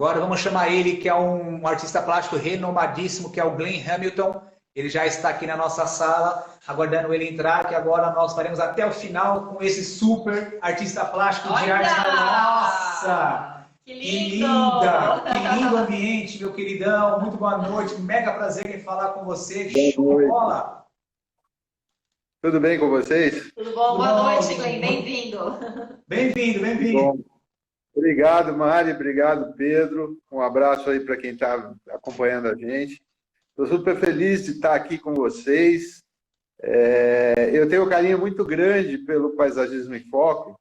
Agora vamos chamar ele, que é um artista plástico renomadíssimo, que é o Glenn Hamilton. Ele já está aqui na nossa sala, aguardando ele entrar, que agora nós faremos até o final com esse super artista plástico de arte. Nossa! Que Que lindo! linda! Que lindo ambiente, meu queridão. Muito boa noite. Mega prazer em falar com você. Show de bola! Tudo bem com vocês? Tudo bom? Boa noite, Glenn. Bem-vindo. Bem-vindo, bem-vindo. Obrigado, Mari. Obrigado, Pedro. Um abraço aí para quem está acompanhando a gente. Estou super feliz de estar aqui com vocês. Eu tenho um carinho muito grande pelo Paisagismo em Foco.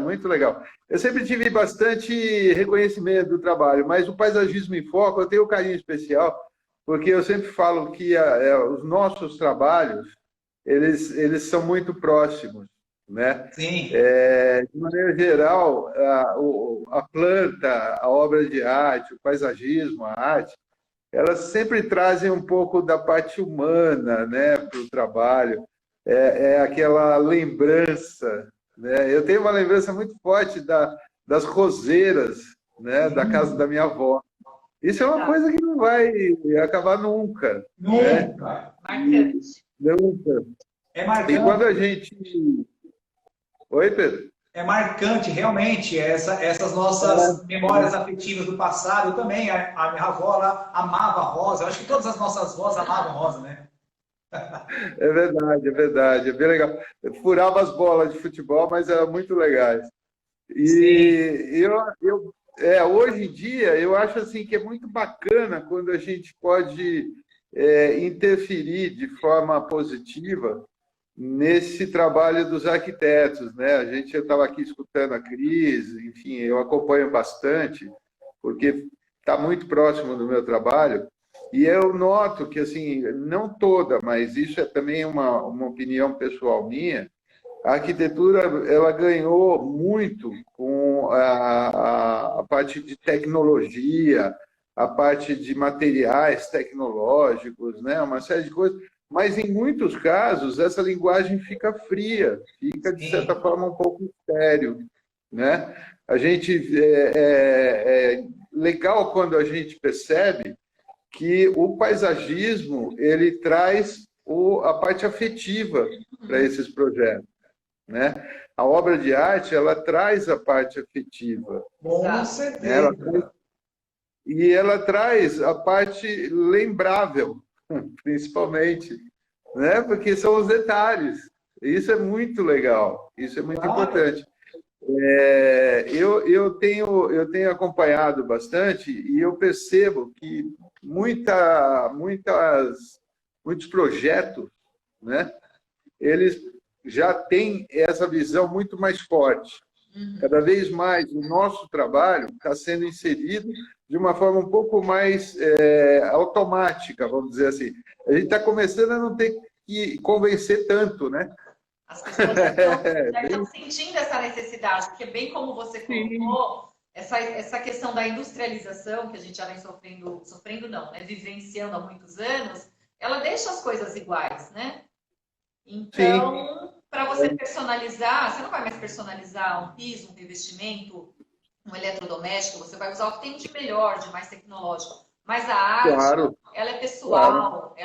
Muito legal. Eu sempre tive bastante reconhecimento do trabalho, mas o Paisagismo em Foco eu tenho um carinho especial, porque eu sempre falo que os nossos trabalhos, eles são muito próximos, né? Sim. De maneira geral, a planta, a obra de arte, o paisagismo, a arte, elas sempre trazem um pouco da parte humana, né, para o trabalho. Aquela lembrança, né? Eu tenho uma lembrança muito forte das roseiras, né, da casa da minha avó. Isso é uma coisa que não vai acabar nunca. Nunca. Né? Marcante. Nunca. É marcante. E quando a gente... Oi, Pedro? É marcante, realmente, essas nossas memórias afetivas do passado. Eu também, a minha avó ela amava rosa. Eu acho que todas as nossas avós amavam rosa, né? É verdade. É bem legal. Eu furava as bolas de futebol, mas eram muito legais. E hoje em dia, eu acho assim que é muito bacana quando a gente pode interferir de forma positiva nesse trabalho dos arquitetos, né? Eu estava aqui escutando a Cris, enfim, eu acompanho bastante, porque está muito próximo do meu trabalho, e eu noto que, assim, não toda, mas isso é também uma opinião pessoal minha, a arquitetura ela ganhou muito com a parte de tecnologia, a parte de materiais tecnológicos, né? Uma série de coisas. Mas, em muitos casos, essa linguagem fica fria, fica, de certa forma, um pouco estéril, né? É legal quando a gente percebe que o paisagismo ele traz a parte afetiva para esses projetos, né? A obra de arte ela traz a parte afetiva. Com certeza. E ela traz a parte lembrável, principalmente, né? Porque são os detalhes. Isso é muito legal, isso é muito importante. Eu tenho acompanhado bastante e eu percebo que muitos projetos, né? Eles já têm essa visão muito mais forte. Cada vez mais o nosso trabalho está sendo inserido de uma forma um pouco mais automática, vamos dizer assim. A gente está começando a não ter que convencer tanto, né? As pessoas já estão sentindo essa necessidade, porque bem como você colocou, essa questão da industrialização que a gente já vem sofrendo não, né? Vivenciando há muitos anos, ela deixa as coisas iguais, né? Então, para você personalizar, você não vai mais personalizar um piso, um revestimento, um eletrodoméstico, você vai usar o que tem de melhor, de mais tecnológico. Mas a arte, ela é pessoal,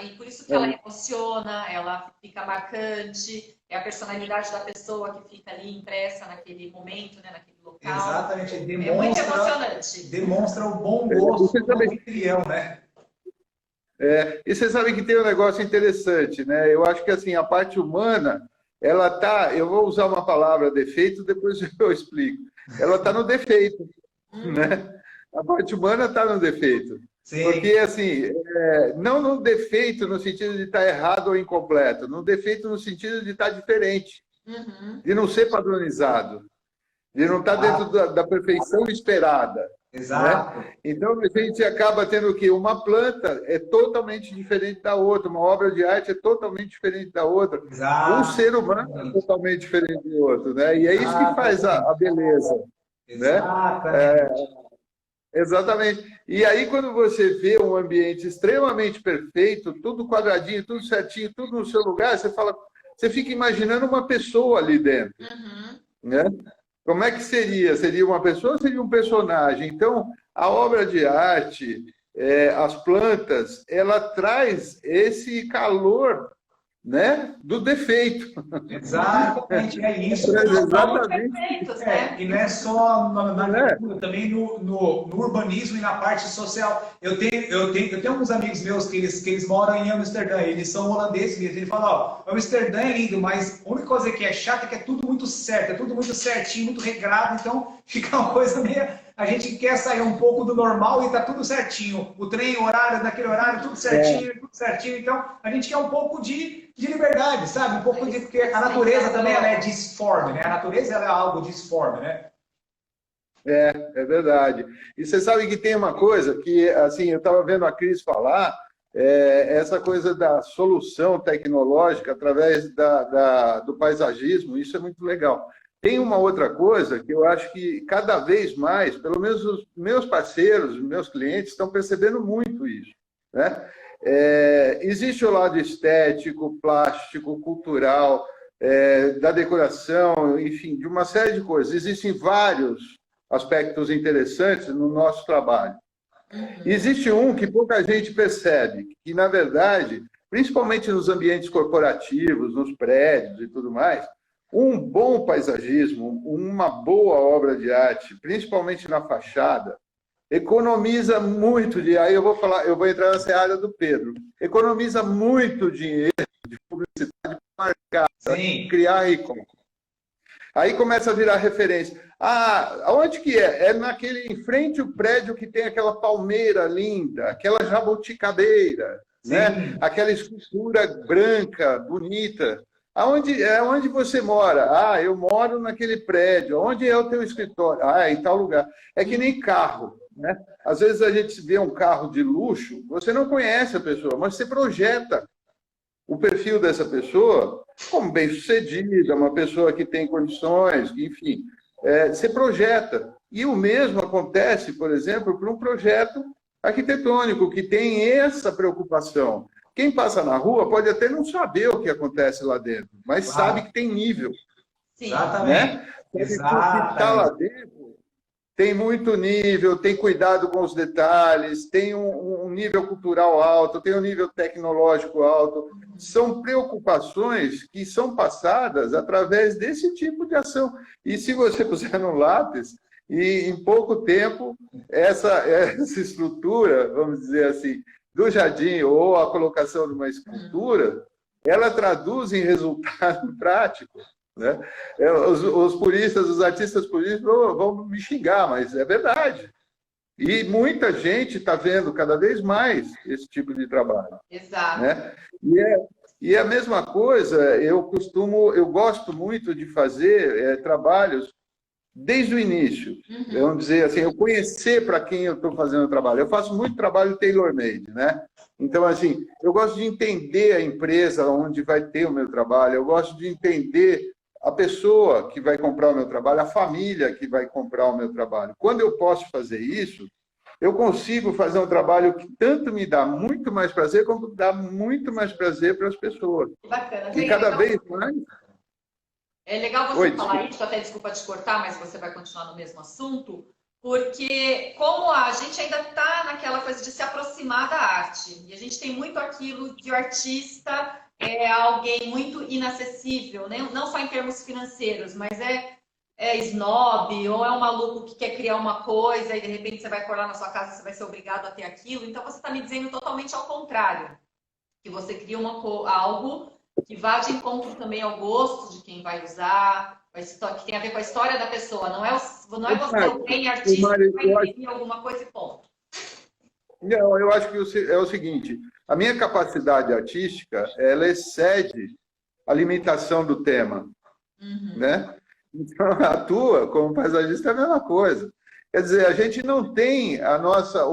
e por isso que ela emociona, ela fica marcante, é a personalidade da pessoa que fica ali impressa naquele momento, né, naquele local. Exatamente. É muito emocionante. Demonstra o bom gosto do anfitrião, né? E você sabe que tem um negócio interessante, né? Eu acho que assim, a parte humana, ela tá, eu vou usar uma palavra defeito, depois eu explico. Ela está no defeito, né? A parte humana está no defeito. Sim. Porque, assim, não no defeito no sentido de estar errado ou incompleto, no defeito no sentido de estar diferente, de não ser padronizado, de não estar dentro da perfeição esperada. Exato. Né? Então, a gente acaba tendo que uma planta é totalmente diferente da outra, uma obra de arte é totalmente diferente da outra, Exato. um ser humano é totalmente diferente do outro, né? E é isso que faz a beleza. Né? Exatamente. E aí, quando você vê um ambiente extremamente perfeito, tudo quadradinho, tudo certinho, tudo no seu lugar, você fica imaginando uma pessoa ali dentro. Né? como é que seria? Seria uma pessoa ou seria um personagem? Então, a obra de arte, as plantas, ela traz esse calor, né, do defeito. Exatamente, é isso. Exatamente. E não é só na agricultura, também no urbanismo e na parte social. Eu tenho alguns amigos meus que eles moram em Amsterdã, eles são holandeses mesmo. Ele fala, ó, Amsterdã é lindo, mas a única coisa que é chata é que é tudo muito certo, é tudo muito certinho, muito regrado, então fica uma coisa meio... A gente quer sair um pouco do normal e tá tudo certinho. O trem, o horário, daquele horário, tudo certinho, tudo certinho. Então, a gente quer um pouco de liberdade, sabe? Um pouco de... Porque a natureza também ela é disforme, né? A natureza ela é algo disforme, né? É verdade. E você sabe que tem uma coisa que, assim, eu estava vendo a Cris falar, essa coisa da solução tecnológica através do paisagismo, isso é muito legal. Tem uma outra coisa que eu acho que cada vez mais, pelo menos os meus parceiros, os meus clientes estão percebendo muito isso, né? Existe o lado estético, plástico, cultural, da decoração, enfim, de uma série de coisas. Existem vários aspectos interessantes no nosso trabalho. Existe um que pouca gente percebe, que, na verdade, principalmente nos ambientes corporativos, nos prédios e tudo mais, um bom paisagismo, uma boa obra de arte, principalmente na fachada, economiza muito dinheiro. Aí eu vou entrar na seara do Pedro. Economiza muito dinheiro de publicidade marcada, criar ícone. Aí começa a virar referência. Aonde que é? É em frente ao prédio que tem aquela palmeira linda, aquela jabuticabeira, né? Aquela escultura branca, bonita. Onde você mora? Eu moro naquele prédio. Onde é o teu escritório? Em tal lugar. É que nem carro, né? Às vezes a gente vê um carro de luxo, você não conhece a pessoa, mas você projeta o perfil dessa pessoa como bem-sucedida, uma pessoa que tem condições, enfim, você projeta. E o mesmo acontece, por exemplo, para um projeto arquitetônico que tem essa preocupação. Quem passa na rua pode até não saber o que acontece lá dentro, mas sabe que tem nível. Sim. Exatamente. Né? O que está lá dentro tem muito nível, tem cuidado com os detalhes, tem um nível cultural alto, tem um nível tecnológico alto. São preocupações que são passadas através desse tipo de ação. E se você puser no lápis, e em pouco tempo, essa estrutura, vamos dizer assim, do jardim ou a colocação de uma escultura, ela traduz em resultado prático. Né? Os puristas, os artistas puristas vão me xingar, mas é verdade. E muita gente está vendo cada vez mais esse tipo de trabalho. Exato. Né? E a mesma coisa, eu gosto muito de fazer trabalhos desde o início. Vamos dizer assim, eu conhecer para quem eu estou fazendo o trabalho. Eu faço muito trabalho tailor-made, né? Então, assim, eu gosto de entender a empresa onde vai ter o meu trabalho, eu gosto de entender a pessoa que vai comprar o meu trabalho, a família que vai comprar o meu trabalho. Quando eu posso fazer isso, eu consigo fazer um trabalho que tanto me dá muito mais prazer, como dá muito mais prazer para as pessoas. Bacana. E cada vez mais... É legal você falar isso, até desculpa te cortar, mas você vai continuar no mesmo assunto, porque como a gente ainda está naquela coisa de se aproximar da arte, e a gente tem muito aquilo de o artista é alguém muito inacessível, né? Não só em termos financeiros, mas é snob, ou é um maluco que quer criar uma coisa e de repente você vai colar na sua casa e você vai ser obrigado a ter aquilo. Então você está me dizendo totalmente ao contrário, que você cria algo que vá de encontro também ao gosto de quem vai usar, que tem a ver com a história da pessoa. Não é você alguém artista que vai imprimir alguma coisa e ponto. Não, eu acho que é o seguinte, a minha capacidade artística, ela excede a limitação do tema, né? Então, a tua, como paisagista, é a mesma coisa. Quer dizer, a gente não tem a nossa,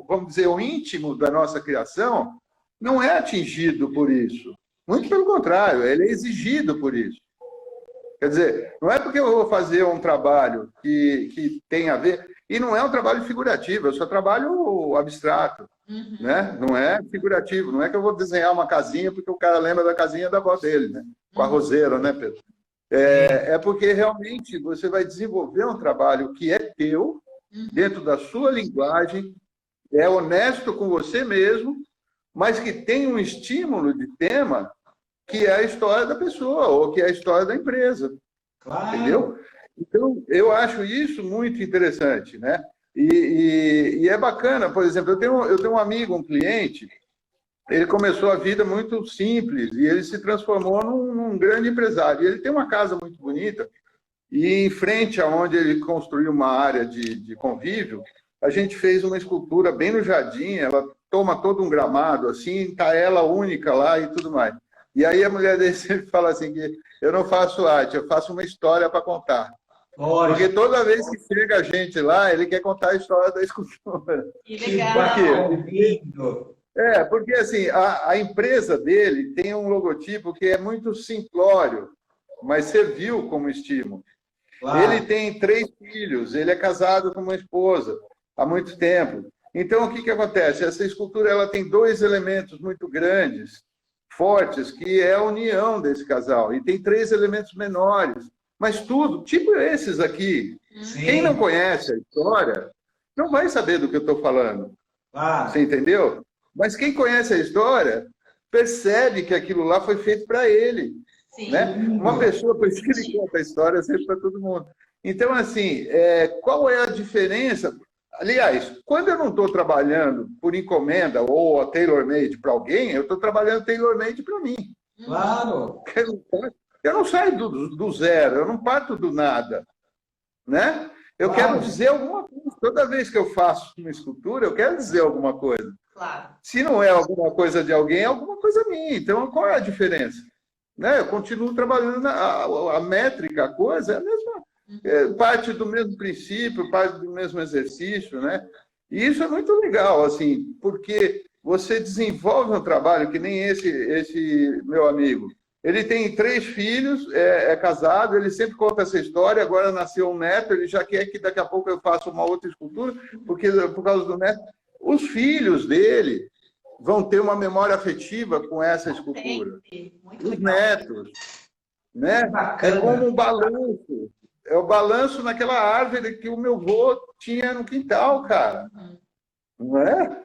vamos dizer, o íntimo da nossa criação não é atingido por isso. Muito pelo contrário, ele é exigido por isso. Quer dizer, não é porque eu vou fazer um trabalho que tem a ver... E não é um trabalho figurativo, eu só trabalho abstrato, né? Não é figurativo, não é que eu vou desenhar uma casinha porque o cara lembra da casinha da avó dele, né? Com a roseira, né, Pedro? É porque realmente você vai desenvolver um trabalho que é teu, dentro da sua linguagem, é honesto com você mesmo, mas que tem um estímulo de tema que é a história da pessoa ou que é a história da empresa. Claro. Entendeu? Então, eu acho isso muito interessante, né? E é bacana, por exemplo, eu tenho um amigo, um cliente, ele começou a vida muito simples e ele se transformou num grande empresário. E ele tem uma casa muito bonita e em frente aonde ele construiu uma área de convívio, a gente fez uma escultura bem no jardim, ela toma todo um gramado, assim, tá ela única lá e tudo mais. E aí a mulher dele sempre fala assim que eu não faço arte, eu faço uma história para contar. Porque toda vez que chega a gente lá, ele quer contar a história da escultura. Que legal! Por quê? Porque assim, a empresa dele tem um logotipo que é muito simplório, mas serviu como estímulo. Claro. Ele tem 3 filhos, ele é casado com uma esposa há muito tempo. Então, o que acontece? Essa escultura ela tem 2 elementos muito grandes, fortes, que é a união desse casal. E tem 3 elementos menores, mas tudo, tipo esses aqui. Sim. Quem não conhece a história não vai saber do que eu estou falando. Claro. Você entendeu? Mas quem conhece a história percebe que aquilo lá foi feito para ele. Sim. Né? Uma pessoa, por isso que ele conta a história sempre para todo mundo. Então, assim, qual é a diferença? Aliás, quando eu não estou trabalhando por encomenda ou tailor-made para alguém, eu estou trabalhando tailor-made para mim. Claro. Eu não saio do zero, eu não parto do nada. Né? Eu quero dizer alguma coisa. Toda vez que eu faço uma escultura, eu quero dizer alguma coisa. Claro. Se não é alguma coisa de alguém, é alguma coisa minha. Então, qual é a diferença? Né? Eu continuo trabalhando, a métrica, a coisa é a mesma, parte do mesmo princípio, parte do mesmo exercício, né? E isso é muito legal, assim, porque você desenvolve um trabalho que nem esse meu amigo. Ele tem 3 filhos, é casado, ele sempre conta essa história, agora nasceu um neto, ele já quer que daqui a pouco eu faça uma outra escultura, porque por causa do neto. Os filhos dele vão ter uma memória afetiva com essa escultura. Os netos. Né? É como um balanço. É o balanço naquela árvore que o meu avô tinha no quintal, cara. Não é?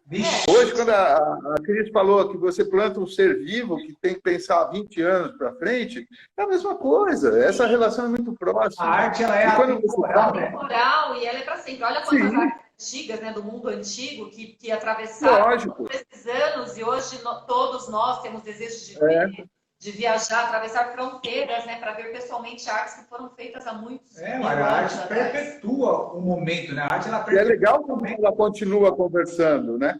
Hoje, quando a Cris falou que você planta um ser vivo que tem que pensar 20 anos para frente, é a mesma coisa. Essa relação é muito próxima. A arte ela é atemporal e ela é para sempre. Olha quantas artes antigas, né, do mundo antigo que atravessaram esses anos e hoje todos nós temos desejo de ver, de viajar, atravessar fronteiras, né, para ver pessoalmente artes que foram feitas há muitos anos. A arte perpetua o momento, né? A arte ela perpetua. E é legal quando ela continua conversando, né?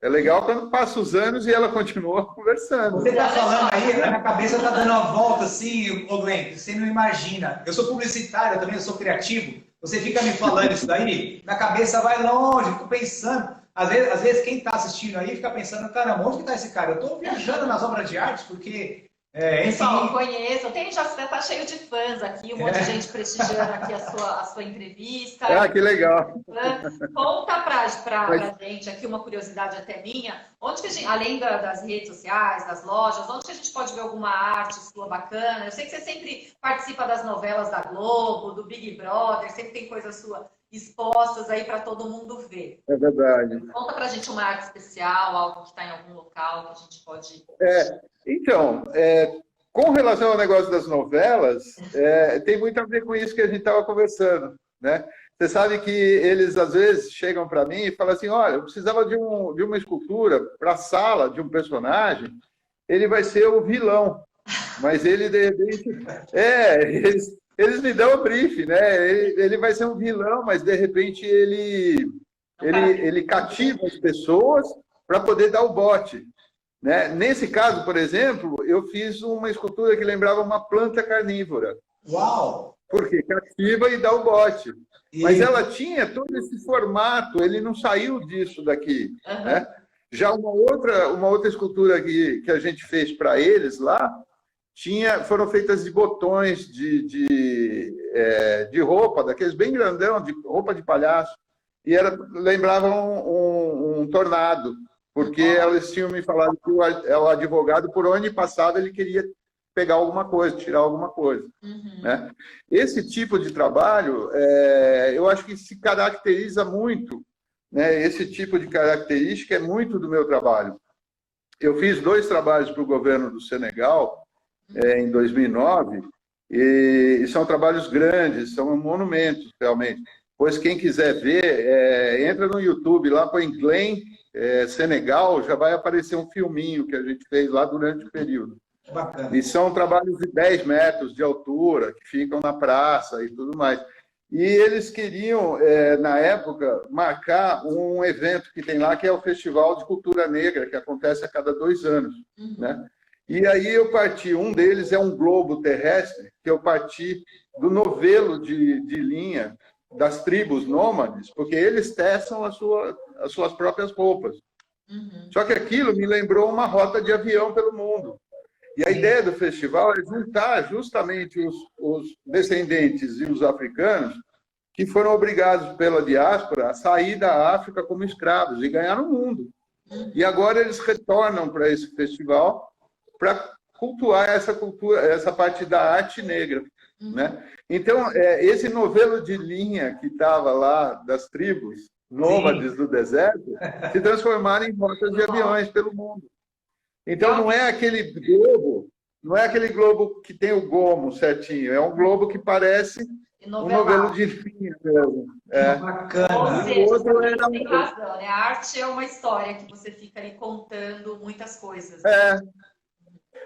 É legal quando passa os anos e ela continua conversando. Você está falando aí, a minha cabeça está dando uma volta assim, ô Glenn, você não imagina. Eu sou publicitário, eu também sou criativo. Você fica me falando isso daí, minha cabeça vai longe, fico pensando. Às vezes quem está assistindo aí fica pensando, caramba, onde que está esse cara? Eu estou viajando nas obras de arte, porque... Pessoal, conheço. Já está cheio de fãs aqui, um monte de gente prestigiando aqui a sua entrevista. Que legal. Conta pra gente aqui uma curiosidade até minha. Onde que a gente, além das redes sociais, das lojas, onde que a gente pode ver alguma arte sua bacana? Eu sei que você sempre participa das novelas da Globo, do Big Brother, sempre tem coisa sua expostas aí para todo mundo ver. É verdade. Conta pra gente uma arte especial, algo que está em algum local que a gente pode... Então, com relação ao negócio das novelas, tem muito a ver com isso que a gente estava conversando, né? Você sabe que eles, às vezes, chegam para mim e falam assim, olha, eu precisava de uma escultura para a sala de um personagem, ele vai ser o vilão, mas ele, de repente... Eles me dão o brief, né? Ele vai ser um vilão, mas, de repente, ele cativa as pessoas para poder dar o bote. Né? Nesse caso, por exemplo, eu fiz uma escultura que lembrava uma planta carnívora. Uau! Porque cativa e dá o bote. Mas ela tinha todo esse formato, ele não saiu disso daqui. Né? Já uma outra escultura que a gente fez para eles lá, foram feitas de botões de roupa, daqueles bem grandão, de roupa de palhaço, e lembravam um tornado. Porque eles tinham me falado que o advogado, por onde passava, ele queria pegar alguma coisa, tirar alguma coisa. Uhum. Né? Esse tipo de trabalho, eu acho que se caracteriza muito, né? Esse tipo de característica é muito do meu trabalho. Eu fiz 2 trabalhos para o governo do Senegal, em 2009, e são trabalhos grandes, são monumentos, realmente. Pois quem quiser ver, entra no YouTube, lá põe Glen, Senegal, já vai aparecer um filminho que a gente fez lá durante o período. Bacana. E são trabalhos de 10 metros de altura, que ficam na praça e tudo mais. E eles queriam, na época, marcar um evento que tem lá, que é o Festival de Cultura Negra, que acontece a cada 2 anos. Uhum. Né? E aí eu parti, um deles é um globo terrestre, que eu parti do novelo de linha das tribos nômades, porque eles teçam as suas próprias roupas. Uhum. Só que aquilo me lembrou uma rota de avião pelo mundo. E a ideia do festival é juntar justamente os descendentes e os africanos que foram obrigados pela diáspora a sair da África como escravos e ganhar no mundo. E agora eles retornam para esse festival para cultuar essa parte da arte negra. Né? Então, esse novelo de linha que estava lá das tribos nômades do deserto se transformaram em rotas de aviões pelo mundo. Então, não é aquele globo que tem o gomo certinho, é um globo que parece um novelo de linha mesmo. Bacana. Ou seja, você tem razão, né? A arte é uma história que você fica ali contando muitas coisas.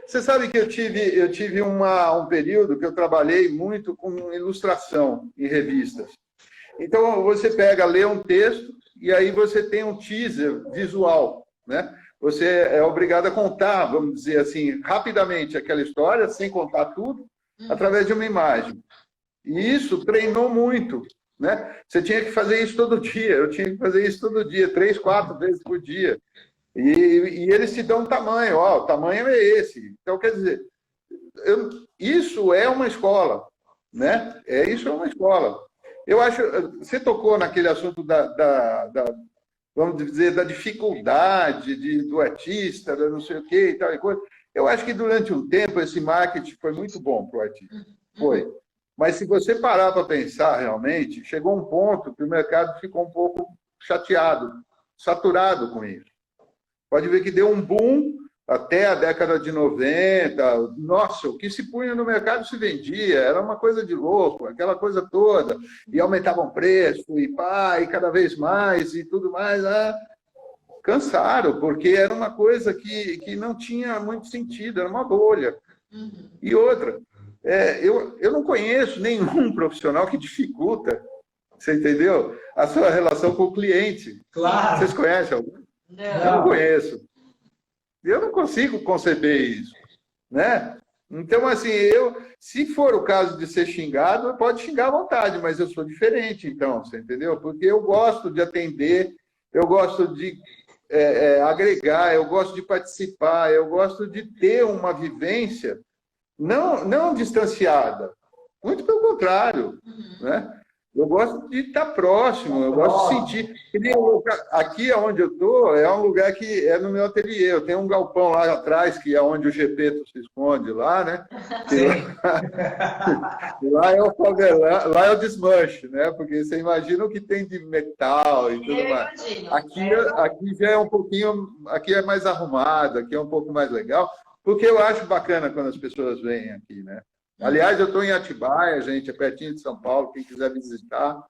Você sabe que eu tive um período que eu trabalhei muito com ilustração em revistas. Então, você lê um texto e aí você tem um teaser visual, né? Você é obrigado a contar, vamos dizer assim, rapidamente aquela história, sem contar tudo, através de uma imagem. E isso treinou muito, né? Você tinha que fazer isso todo dia, eu tinha que fazer isso todo dia, 3, 4 vezes por dia. E eles te dão um tamanho, o tamanho é esse. Então, quer dizer, isso é uma escola, né? Isso é uma escola. Eu acho, você tocou naquele assunto vamos dizer, da dificuldade do artista, da não sei o quê e tal e coisa. Eu acho que durante um tempo esse marketing foi muito bom para o artista. Foi. Mas se você parar para pensar realmente, chegou um ponto que o mercado ficou um pouco chateado, saturado com isso. Pode ver que deu um boom até a década de 90. Nossa, o que se punha no mercado se vendia, era uma coisa de louco, aquela coisa toda. E aumentavam preço, e cada vez mais, e tudo mais. Cansaram, porque era uma coisa que não tinha muito sentido, era uma bolha. E outra, eu não conheço nenhum profissional que dificulta, você entendeu? A sua relação com o cliente. Claro. Vocês conhecem algum? Não. Eu não conheço. Eu não consigo conceber isso, né? Então, assim, se for o caso de ser xingado, pode xingar à vontade, mas eu sou diferente, então, você entendeu? Porque eu gosto de atender, eu gosto de agregar, eu gosto de participar, eu gosto de ter uma vivência não distanciada, muito pelo contrário, né? Eu gosto de estar próximo, eu gosto de sentir. Aqui onde eu estou é um lugar que é no meu ateliê. Eu tenho um galpão lá atrás, que é onde o Gepeto se esconde lá, né? Lá é o favelão, lá é o desmanche, né? Porque você imagina o que tem de metal e tudo mais. Aqui já é um pouquinho, aqui é mais arrumado, aqui é um pouco mais legal, porque eu acho bacana quando as pessoas vêm aqui, né? Aliás, eu estou em Atibaia, gente, é pertinho de São Paulo. Quem quiser visitar,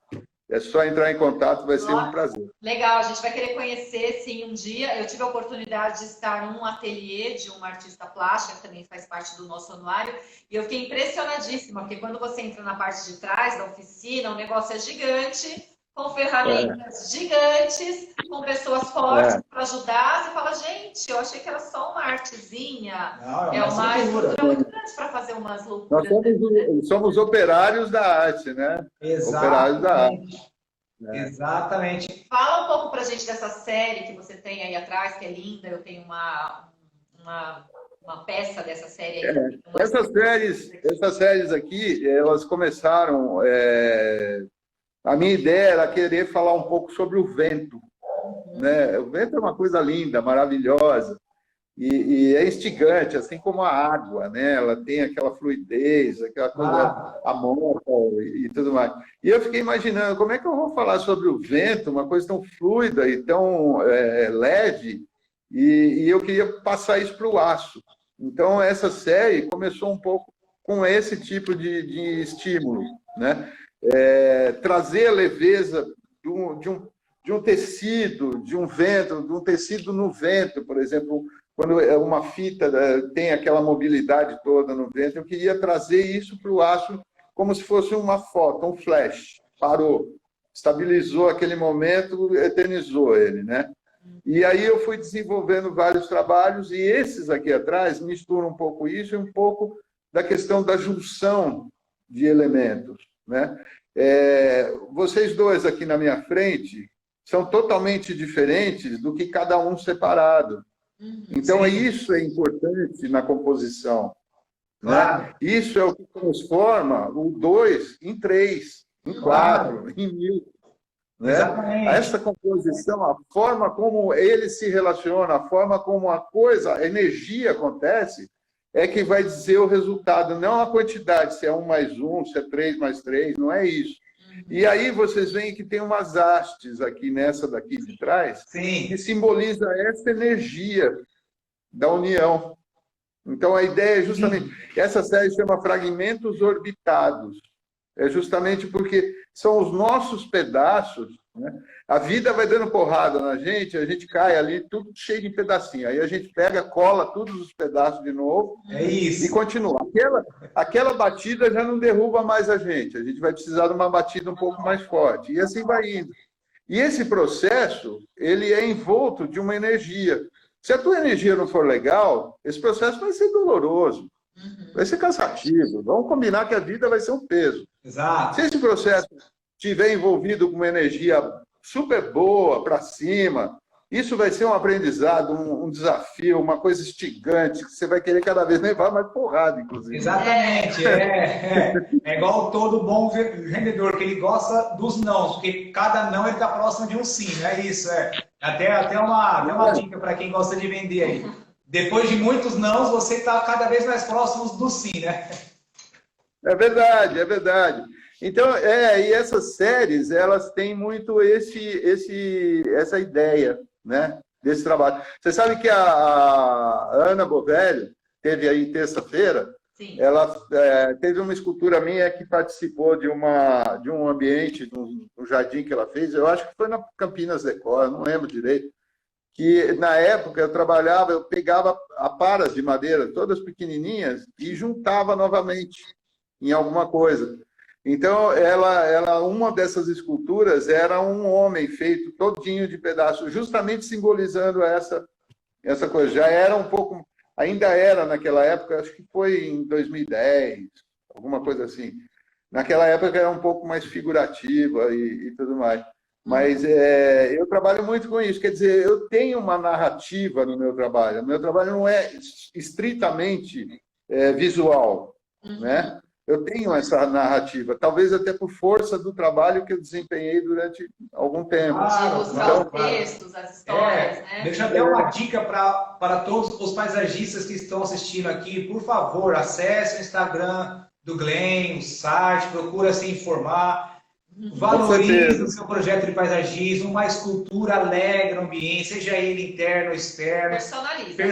é só entrar em contato, vai ser um prazer. Legal, a gente vai querer conhecer, sim, um dia. Eu tive a oportunidade de estar num ateliê de uma artista plástica, que também faz parte do nosso anuário, e eu fiquei impressionadíssima, porque quando você entra na parte de trás da oficina, o negócio é gigante, com ferramentas gigantes, com pessoas fortes para ajudar. Você fala, gente, eu achei que era só uma artezinha. Não, é uma estrutura muito grande para fazer umas loucuras. Nós somos operários da arte, né? Operários da arte. Exatamente. Fala um pouco para a gente dessa série que você tem aí atrás, que é linda. Eu tenho uma peça dessa série aí. Essas séries aqui, elas começaram... A minha ideia era querer falar um pouco sobre o vento. Né? O vento é uma coisa linda, maravilhosa. e é instigante, assim como a água, né? Ela tem aquela fluidez, aquela coisa amorfa e tudo mais. E eu fiquei imaginando, como é que eu vou falar sobre o vento, uma coisa tão fluida e tão leve, e eu queria passar isso para o aço. Então, essa série começou um pouco com esse tipo de estímulo, né? Trazer a leveza de um tecido, de um vento, de um tecido no vento, por exemplo, quando uma fita tem aquela mobilidade toda no vento, eu queria trazer isso para o aço como se fosse uma foto, um flash. Parou, estabilizou aquele momento, eternizou ele, né? E aí eu fui desenvolvendo vários trabalhos, e esses aqui atrás misturam um pouco isso e um pouco da questão da junção de elementos, né? Vocês dois aqui na minha frente são totalmente diferentes do que cada um separado. Então, isso é importante na composição, né? Isso é o que transforma o 2 em 3, em 4, em 1000. Né? Essa composição, a forma como ele se relaciona, a forma como a coisa, a energia acontece, é que vai dizer o resultado, não a quantidade, se é 1 mais 1, se é 3 mais 3, não é isso. E aí vocês veem que tem umas hastes aqui nessa daqui de trás, que simboliza essa energia da união. Então a ideia é justamente, essa série chama Fragmentos Orbitados, é justamente porque são os nossos pedaços, né? A vida vai dando porrada na gente, a gente cai ali, tudo cheio de pedacinho. Aí a gente pega, cola todos os pedaços de novo e continua. Aquela batida já não derruba mais a gente vai precisar de uma batida um pouco mais forte. E assim vai indo. E esse processo, ele é envolto de uma energia. Se a tua energia não for legal, esse processo vai ser doloroso, vai ser cansativo. Vamos combinar que a vida vai ser um peso. Exato. Se esse processo estiver envolvido com uma energia super boa, para cima, isso vai ser um aprendizado, um desafio, uma coisa instigante, que você vai querer cada vez levar mais porrada, inclusive. Exatamente. É igual todo bom vendedor, que ele gosta dos nãos, porque cada não ele está próximo de um sim, é isso. Até uma dica para quem gosta de vender aí. Depois de muitos nãos, você está cada vez mais próximo do sim, né? É verdade, é verdade. Então, e essas séries, elas têm muito essa ideia, né, desse trabalho. Você sabe que a Ana Bovelli teve aí terça-feira, ela teve uma escultura minha que participou de um ambiente, de um jardim que ela fez, eu acho que foi na Campinas Decor, não lembro direito, que na época eu pegava aparas de madeira, todas pequenininhas, e juntava novamente em alguma coisa. Então, uma dessas esculturas era um homem feito todinho de pedaços, justamente simbolizando essa coisa. Já era um pouco, ainda era naquela época, acho que foi em 2010, alguma coisa assim. Naquela época era um pouco mais figurativa e tudo mais. Mas eu trabalho muito com isso. Quer dizer, eu tenho uma narrativa no meu trabalho. O meu trabalho não é estritamente visual, né? Eu tenho essa narrativa, talvez até por força do trabalho que eu desempenhei durante algum tempo. Ilustrar os textos, as histórias, né? Deixa até uma dica para todos os paisagistas que estão assistindo aqui. Por favor, acesse o Instagram do Glenn, o site, procura se informar. Valorize o seu projeto de paisagismo, uma escultura alegre no ambiente, seja ele interno ou externo. Personaliza.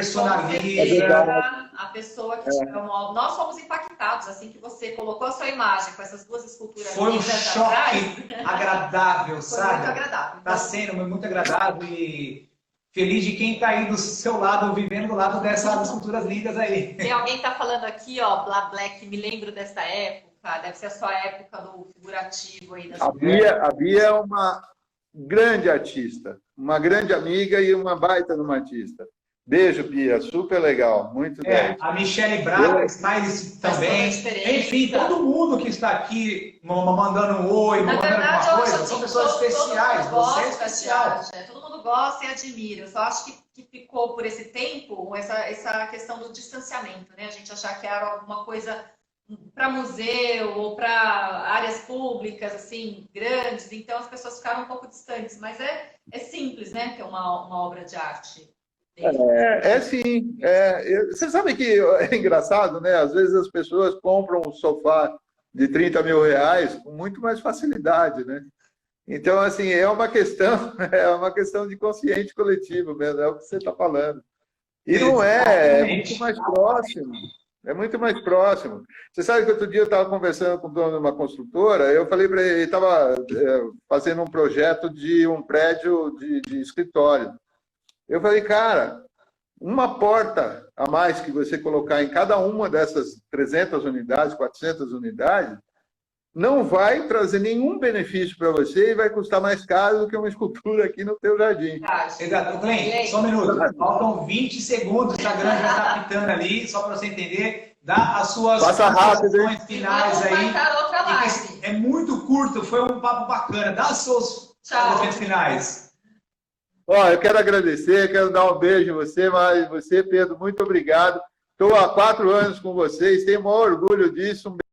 A pessoa que tiver um álbum. Nós fomos impactados assim que você colocou a sua imagem com essas duas esculturas. Foi um choque agradável, sabe? Foi muito agradável. Está sendo muito agradável e feliz de quem está aí do seu lado, vivendo do lado dessas esculturas lindas aí. Tem alguém que está falando aqui, ó, Blá Black, me lembro dessa época. Deve ser a sua época do figurativo aí. A Bia é uma grande artista, uma grande amiga e uma baita numa artista. Beijo, Bia, super legal, muito bem. A Michele Braga está também. Enfim, todo mundo que está aqui mandando um oi, mandando alguma coisa, são pessoas especiais. Você é especial. Todo mundo gosta e admira. Eu só acho que ficou por esse tempo essa questão do distanciamento, né? A gente achar que era alguma coisa para museu ou para áreas públicas assim grandes, então as pessoas ficaram um pouco distantes, mas é simples, né, que é uma obra de arte. É sim. Você sabe que é engraçado, né? Às vezes as pessoas compram um sofá de 30 mil reais com muito mais facilidade, né? Então, assim, é uma questão, é uma questão de consciente coletivo mesmo, é o que você está falando. E não é muito mais próximo. É muito mais próximo. Você sabe que outro dia eu estava conversando com o dono de uma construtora, eu falei para ele estava fazendo um projeto de um prédio de escritório. Eu falei, cara, uma porta a mais que você colocar em cada uma dessas 300 unidades, 400 unidades, não vai trazer nenhum benefício para você e vai custar mais caro do que uma escultura aqui no teu jardim. Exato. Glenn, só um minuto. Faltam 20 segundos, o Instagram já está pitando ali, só para você entender. Dá as suas considerações finais aí. É muito curto, foi um papo bacana. Dá os seus agradecimentos finais. Ó, eu quero agradecer, quero dar um beijo em você, mas você, Pedro, muito obrigado. Estou há 4 anos com vocês, tenho o maior orgulho disso.